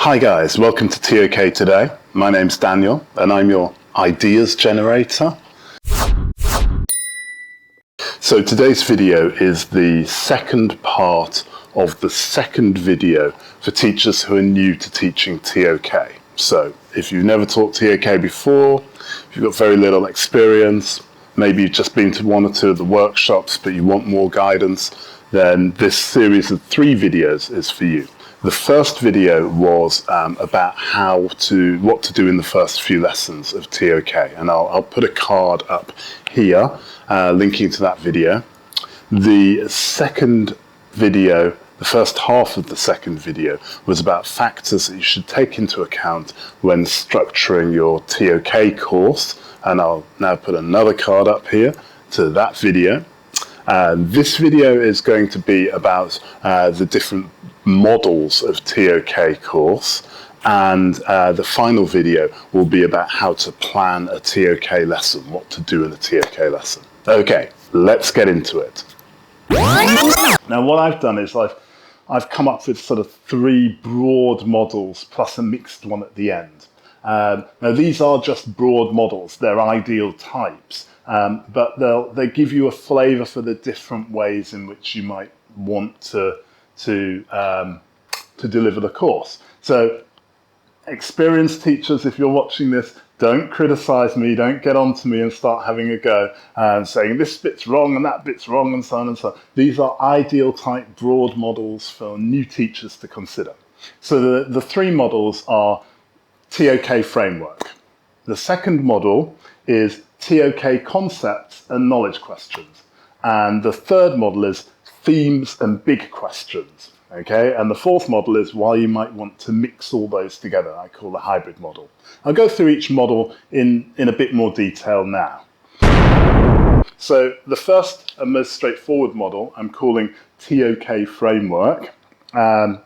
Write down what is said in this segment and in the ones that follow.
Hi guys, welcome to ToK today. My name's Daniel and I'm your ideas generator. So today's video is the second part of the second video for teachers who are new to teaching ToK. So if you've never taught ToK before, if you've got very little experience, maybe you've just been to one or two of the workshops but you want more guidance, then this series of 3 videos is for you. The first video was about what to do in the first few lessons of ToK, and I'll put a card up here linking to that video. The second video, the first half of the second video, was about factors that you should take into account when structuring your ToK course, and I'll now put another card up here to that video. This video is going to be about the different models of ToK course, and the final video will be about how to plan a ToK lesson, what to do in a ToK lesson. Okay, let's get into it. Now what I've done is I've come up with sort of 3 broad models plus a mixed one at the end. Now these are just broad models, they're ideal types, but they give you a flavour for the different ways in which you might want to deliver the course. So experienced teachers, if you're watching this, don't criticise me, don't get on to me and start having a go and saying this bit's wrong and that bit's wrong and so on and so on. These are ideal type broad models for new teachers to consider. So the 3 models are ToK Framework. The second model is ToK Concepts and Knowledge Questions. And the third model is Themes and Big Questions. Okay, and the fourth model is why you might want to mix all those together. I call the hybrid model. I'll go through each model in a bit more detail now. So the first and most straightforward model I'm calling ToK Framework. And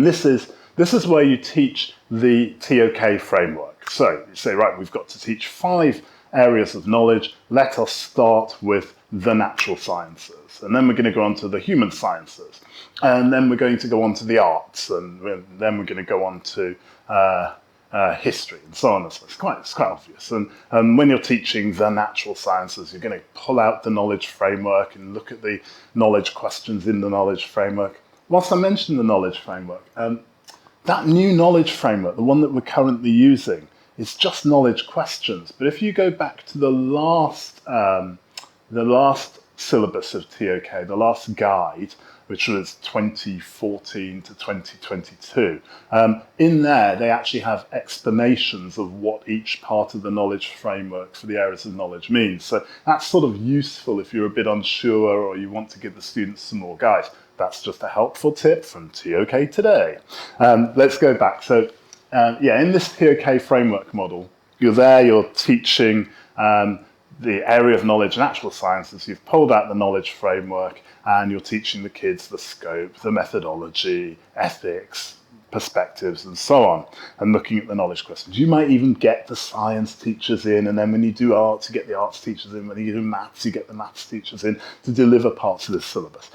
this is where you teach the ToK framework. So you say, right, we've got to teach 5 areas of knowledge. Let us start with the natural sciences. And then we're going to go on to the human sciences. And then we're going to go on to the arts. And then we're going to go on to history and so on and so on. It's quite obvious. And when you're teaching the natural sciences, you're going to pull out the knowledge framework and look at the knowledge questions in the knowledge framework. Whilst I mentioned the knowledge framework, that new knowledge framework, the one that we're currently using, is just knowledge questions. But if you go back to the last syllabus of ToK, the last guide, which was 2014 to 2022, in there they actually have explanations of what each part of the knowledge framework for the areas of knowledge means. So that's sort of useful if you're a bit unsure or you want to give the students some more guides. That's just a helpful tip from ToK today. Let's go back. So in this ToK framework model, you're teaching the area of knowledge, natural sciences. You've pulled out the knowledge framework and you're teaching the kids the scope, the methodology, ethics, perspectives, and so on, and looking at the knowledge questions. You might even get the science teachers in, and then when you do arts, you get the arts teachers in. When you do maths, you get the maths teachers in to deliver parts of this syllabus.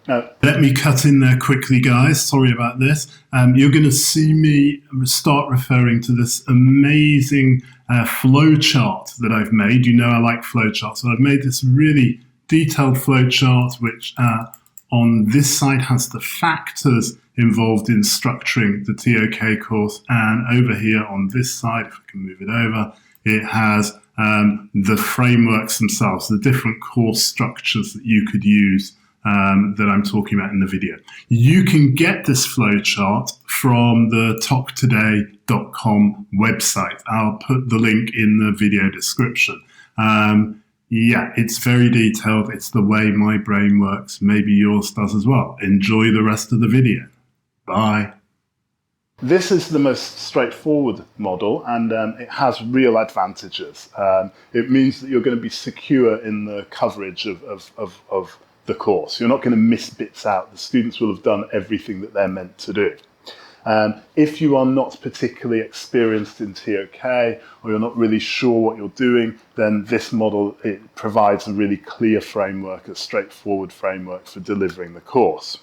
Let me cut in there quickly, guys. Sorry about this. You're going to see me start referring to this amazing flow chart that I've made. You know I like flow charts. So I've made this really detailed flow chart, which on this side has the factors involved in structuring the ToK course. And over here on this side, if I can move it over, it has the frameworks themselves, the different course structures that you could use that I'm talking about in the video. You can get this flowchart from the toktoday.com website. I'll put the link in the video description. It's very detailed. It's the way my brain works. Maybe yours does as well. Enjoy the rest of the video. Bye. This is the most straightforward model, and it has real advantages. It means that you're going to be secure in the coverage of the course. You're not going to miss bits out. The students will have done everything that they're meant to do. If you are not particularly experienced in ToK, or you're not really sure what you're doing, then this model, it provides a really clear framework, a straightforward framework for delivering the course.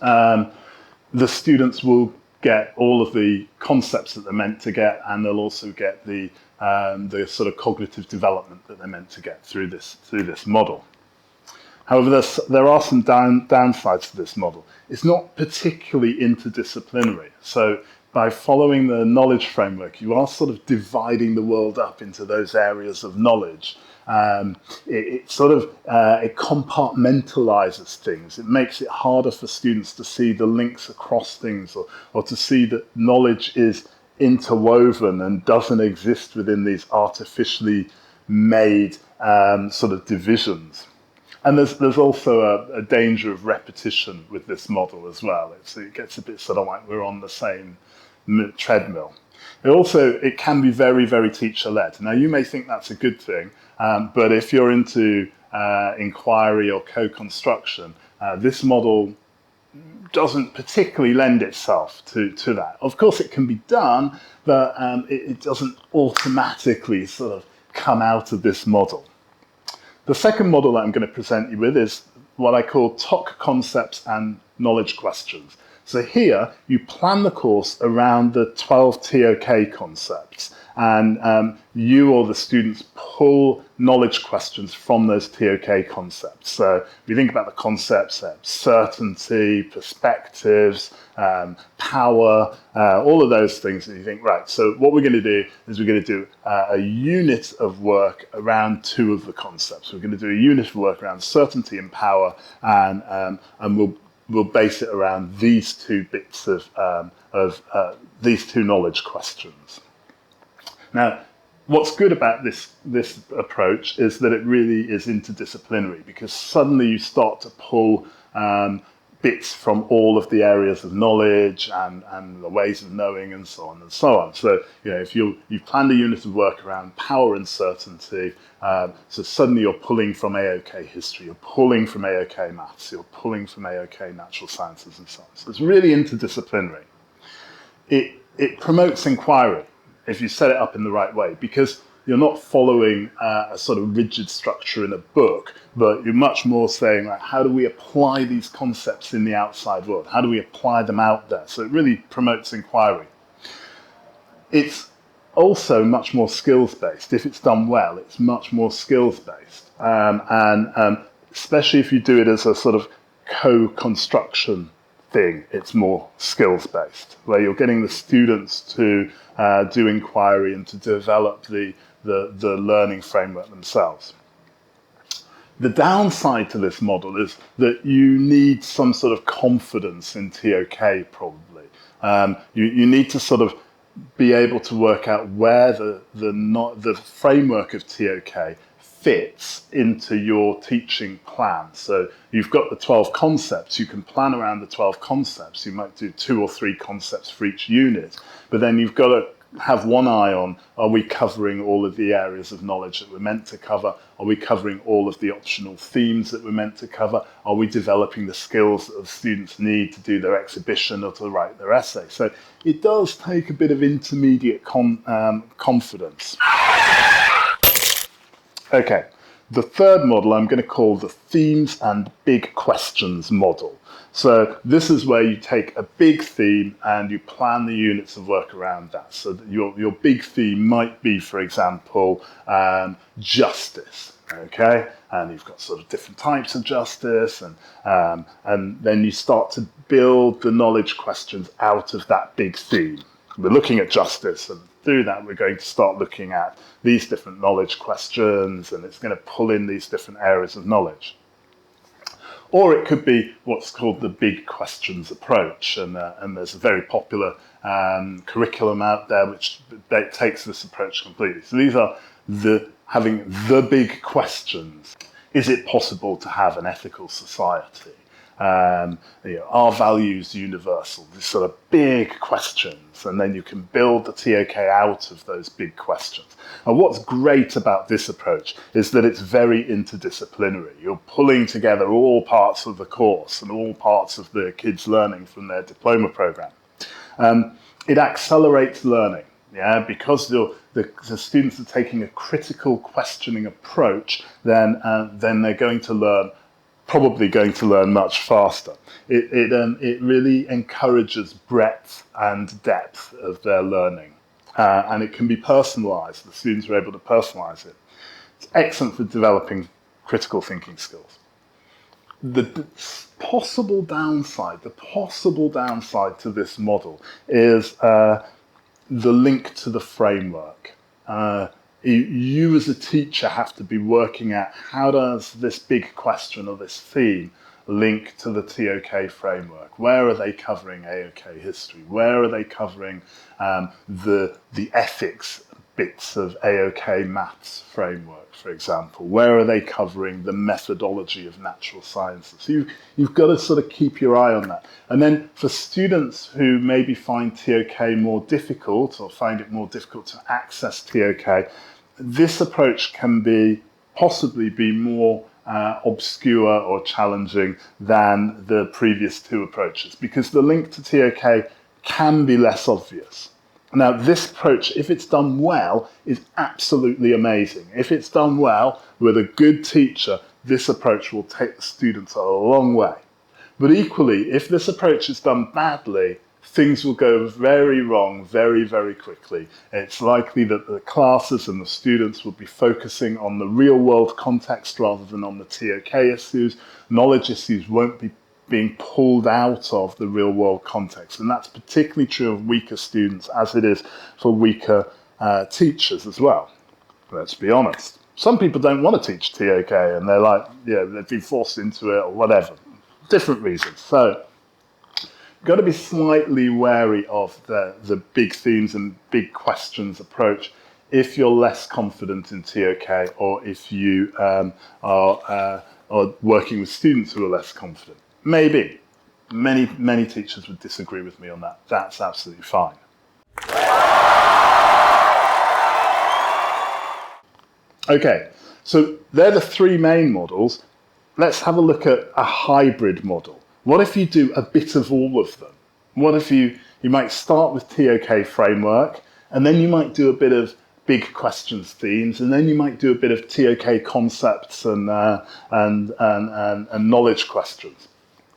The students will get all of the concepts that they're meant to get, and they'll also get the sort of cognitive development that they're meant to get through this model. However, there are some downsides to this model. It's not particularly interdisciplinary. So by following the knowledge framework, you are sort of dividing the world up into those areas of knowledge. It compartmentalizes things. It makes it harder for students to see the links across things, or to see that knowledge is interwoven and doesn't exist within these artificially made sort of divisions. And there's also a danger of repetition with this model as well. It gets a bit sort of like we're on the same treadmill. It can be very, very teacher-led. Now, you may think that's a good thing, but if you're into inquiry or co-construction, this model doesn't particularly lend itself to that. Of course, it can be done, but it doesn't automatically sort of come out of this model. The second model that I'm going to present you with is what I call ToK concepts and knowledge questions. So here, you plan the course around the 12 ToK concepts, and you or the students pull knowledge questions from those ToK concepts. So if you think about the concepts, certainty, perspectives, power, all of those things, and you think, right, so what we're going to do is we're going to do a unit of work around two of the concepts. We're going to do a unit of work around certainty and power, and we'll base it around these two bits of these two knowledge questions. Now, what's good about this approach is that it really is interdisciplinary, because suddenly you start to pull bits from all of the areas of knowledge and the ways of knowing and so on and so on. So, if you've planned a unit of work around power and certainty, so suddenly you're pulling from AoK history, you're pulling from AoK maths, you're pulling from AoK natural sciences and so on. So it's really interdisciplinary. It promotes inquiry if you set it up in the right way, because you're not following a sort of rigid structure in a book, but you're much more saying, like, how do we apply these concepts in the outside world? How do we apply them out there? So it really promotes inquiry. It's also much more skills-based. If it's done well, it's much more skills-based. And especially if you do it as a sort of co-construction thing, it's more skills-based, where you're getting the students to do inquiry and to develop the learning framework themselves. The downside to this model is that you need some sort of confidence in ToK, probably. You need to sort of be able to work out where the framework of ToK fits into your teaching plan. So you've got the 12 concepts, you can plan around the 12 concepts, you might do 2 or 3 concepts for each unit, but then you've got to have one eye on, are we covering all of the areas of knowledge that we're meant to cover? Are we covering all of the optional themes that we're meant to cover? Are we developing the skills that the students need to do their exhibition or to write their essay? So it does take a bit of intermediate confidence. Okay, the third model I'm going to call the themes and big questions model. So this is where you take a big theme and you plan the units of work around that. So that your big theme might be, for example, justice. Okay, and you've got sort of different types of justice, and then you start to build the knowledge questions out of that big theme. We're looking at justice, and through that we're going to start looking at these different knowledge questions, and it's going to pull in these different areas of knowledge. Or it could be what's called the big questions approach, and there's a very popular curriculum out there which takes this approach completely. So these are having the big questions. Is it possible to have an ethical society? Are values universal? These sort of big questions, and then you can build the ToK out of those big questions. And what's great about this approach is that it's very interdisciplinary. You're pulling together all parts of the course and all parts of the kids' learning from their diploma program. It accelerates learning, because the students are taking a critical questioning approach, then they're going to learn probably going to learn much faster. It really encourages breadth and depth of their learning. And it can be personalised. The students are able to personalise it. It's excellent for developing critical thinking skills. The possible downside to this model is the link to the framework. You as a teacher have to be working out how does this big question or this theme link to the ToK framework? Where are they covering AOK history? Where are they covering the ethics bits of AOK maths framework, for example? Where are they covering the methodology of natural sciences? So you've got to sort of keep your eye on that. And then for students who maybe find ToK more difficult or find it more difficult to access ToK, this approach can possibly be more obscure or challenging than the previous two approaches, because the link to ToK can be less obvious. Now, this approach, if it's done well, is absolutely amazing. If it's done well with a good teacher, this approach will take the students a long way. But equally, if this approach is done badly, things will go very wrong very, very quickly. It's likely that the classes and the students will be focusing on the real world context rather than on the ToK issues. Knowledge issues won't be being pulled out of the real world context. And that's particularly true of weaker students as it is for weaker teachers as well. Let's be honest. Some people don't want to teach ToK and they're like, yeah, they've been forced into it or whatever. Different reasons. So got to be slightly wary of the big themes and big questions approach if you're less confident in ToK or if you are working with students who are less confident. Maybe. Many teachers would disagree with me on that. That's absolutely fine. Okay, so they're the three main models. Let's have a look at a hybrid model. What if you do a bit of all of them? What if you might start with ToK Framework, and then you might do a bit of big questions themes, and then you might do a bit of ToK concepts and knowledge questions.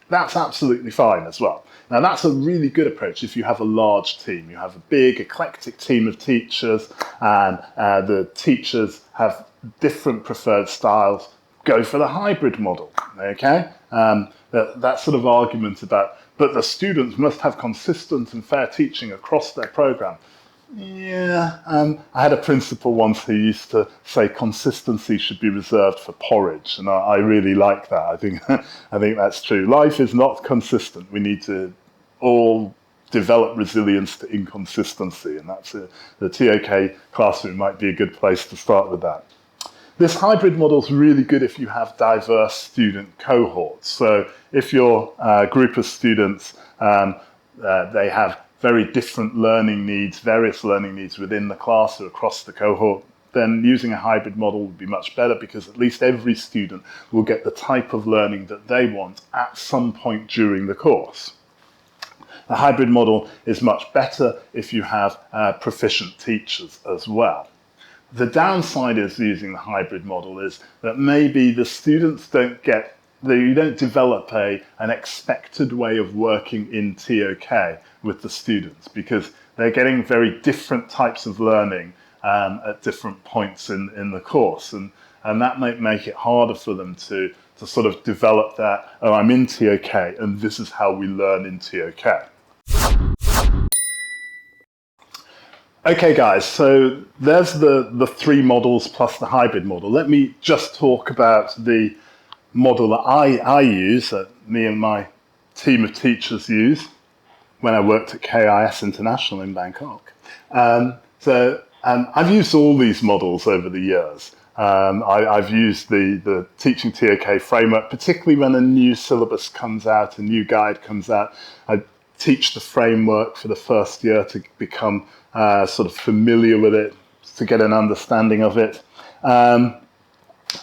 That's absolutely fine as well. Now that's a really good approach if you have a large team. You have a big eclectic team of teachers and the teachers have different preferred styles. Go for the hybrid model, okay? That sort of argument about, but the students must have consistent and fair teaching across their program. Yeah, I had a principal once who used to say consistency should be reserved for porridge, and I really like that. I think that's true. Life is not consistent. We need to all develop resilience to inconsistency, and that's the ToK classroom might be a good place to start with that. This hybrid model is really good if you have diverse student cohorts. So if your group of students, they have very different learning needs, various learning needs within the class or across the cohort, then using a hybrid model would be much better because at least every student will get the type of learning that they want at some point during the course. A hybrid model is much better if you have proficient teachers as well. The downside is using the hybrid model is that maybe the students you don't develop an expected way of working in ToK with the students because they're getting very different types of learning at different points in the course. And that might make it harder for them to sort of develop that, oh, I'm in ToK and this is how we learn in ToK. Okay, guys, so there's the three models plus the hybrid model. Let me just talk about the model that I use, that me and my team of teachers use when I worked at KIS International in Bangkok. I've used all these models over the years. I've used the Teaching ToK framework, particularly when a new syllabus comes out, a new guide comes out. I teach the framework for the first year to become sort of familiar with it, to get an understanding of it.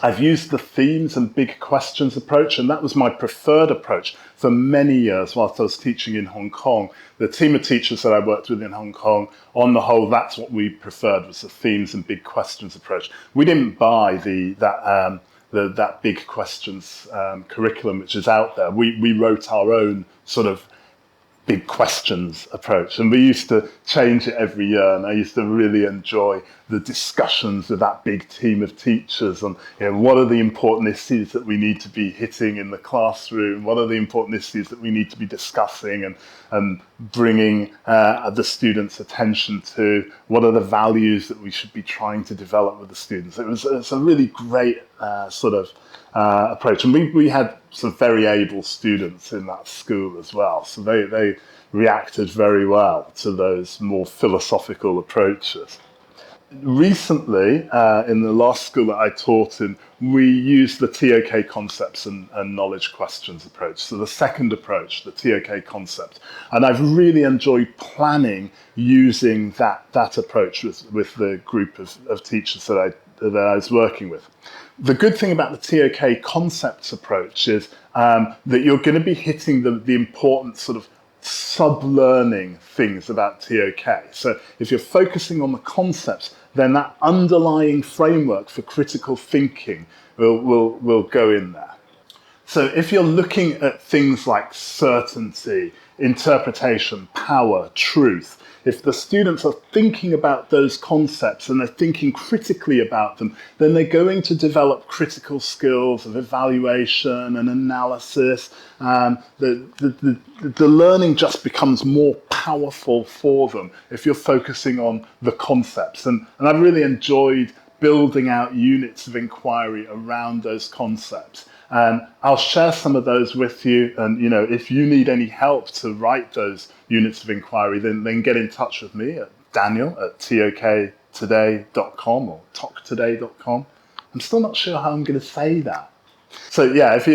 I've used the themes and big questions approach, and that was my preferred approach for many years whilst I was teaching in Hong Kong. The team of teachers that I worked with in Hong Kong, on the whole, that's what we preferred, was the themes and big questions approach. We didn't buy that big questions curriculum which is out there. We wrote our own sort of big questions approach, and we used to change it every year, and I used to really enjoy the discussions with that big team of teachers on, what are the important issues that we need to be hitting in the classroom, what are the important issues that we need to be discussing and bringing the students' attention to, what are the values that we should be trying to develop with the students. It's a really great approach, and we had some very able students in that school as well, so they reacted very well to those more philosophical approaches. Recently, in the last school that I taught in, we used the ToK concepts and knowledge questions approach. So the second approach, the ToK concept. And I've really enjoyed planning using that approach with the group of teachers that I was working with. The good thing about the ToK concepts approach is that you're going to be hitting the important sort of sub-learning things about ToK. So if you're focusing on the concepts, then that underlying framework for critical thinking will go in there. So if you're looking at things like certainty, interpretation, power, truth, if the students are thinking about those concepts and they're thinking critically about them, then they're going to develop critical skills of evaluation and analysis. The learning just becomes more powerful for them if you're focusing on the concepts. And I've really enjoyed building out units of inquiry around those concepts. And I'll share some of those with you. And if you need any help to write those units of inquiry, then get in touch with me at daniel@toktoday.com or toktoday.com. I'm still not sure how I'm going to say that. So yeah, if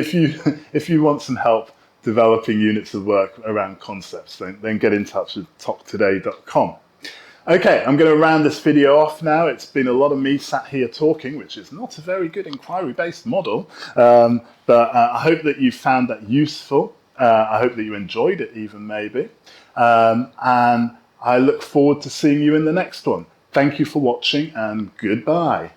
you want some help developing units of work around concepts, then get in touch with toktoday.com. Okay, I'm going to round this video off now. It's been a lot of me sat here talking, which is not a very good inquiry-based model, but I hope that you found that useful. I hope that you enjoyed it even, maybe. And I look forward to seeing you in the next one. Thank you for watching, and goodbye.